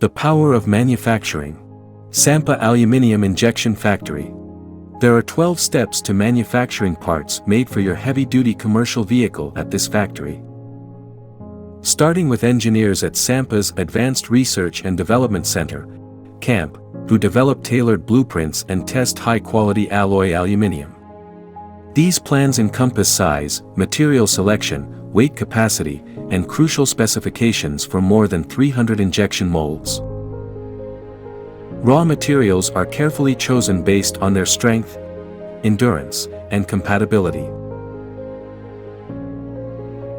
The power of manufacturing. Sampa Aluminium Injection Factory. There are 12 steps to manufacturing parts made for your heavy-duty commercial vehicle at this factory. Starting with engineers at Sampa's Advanced Research and Development Center, CAMP, who develop tailored blueprints and test high-quality alloy aluminium. These plans encompass size, material selection, weight capacity, and crucial specifications for more than 300 injection molds. Raw materials are carefully chosen based on their strength, endurance, and compatibility.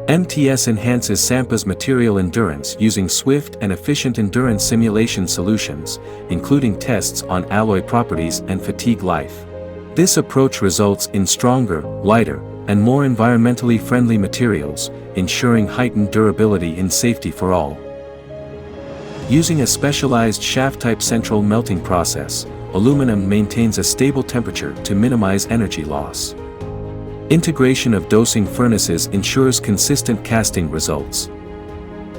MTS enhances Sampa's material endurance using swift and efficient endurance simulation solutions, including tests on alloy properties and fatigue life. This approach results in stronger, lighter, and more environmentally friendly materials, ensuring heightened durability and safety for all. Using a specialized shaft-type central melting process, aluminum maintains a stable temperature to minimize energy loss. Integration of dosing furnaces ensures consistent casting results,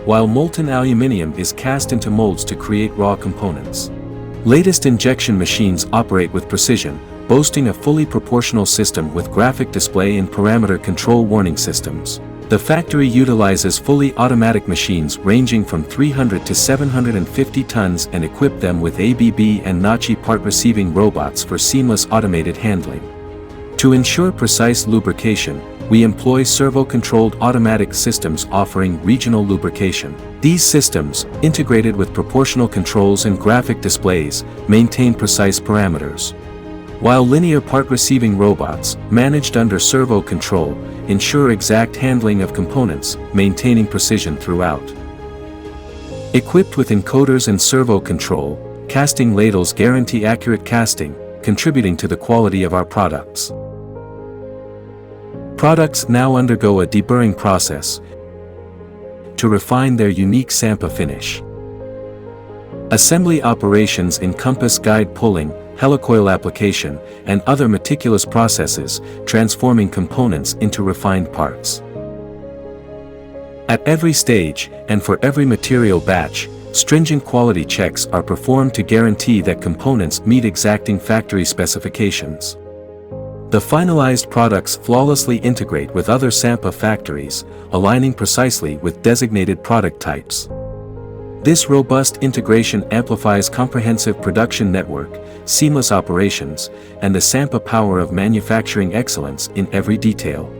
while molten aluminium is cast into molds to create raw components. Latest injection machines operate with precision, boasting a fully proportional system with graphic display and parameter control warning systems. The factory utilizes fully automatic machines ranging from 300 to 750 tons and equip them with ABB and Nachi part-receiving robots for seamless automated handling. To ensure precise lubrication, we employ servo-controlled automatic systems offering regional lubrication. These systems, integrated with proportional controls and graphic displays, maintain precise parameters. While linear part-receiving robots, managed under servo control, ensure exact handling of components, maintaining precision throughout. Equipped with encoders and servo control, casting ladles guarantee accurate casting, contributing to the quality of our products. Products now undergo a deburring process to refine their unique Sampa finish. Assembly operations encompass guide pulling, helicoil application, and other meticulous processes, transforming components into refined parts. At every stage, and for every material batch, stringent quality checks are performed to guarantee that components meet exacting factory specifications. The finalized products flawlessly integrate with other Sampa factories, aligning precisely with designated product types. This robust integration amplifies comprehensive production network, seamless operations, and the Sampa power of manufacturing excellence in every detail.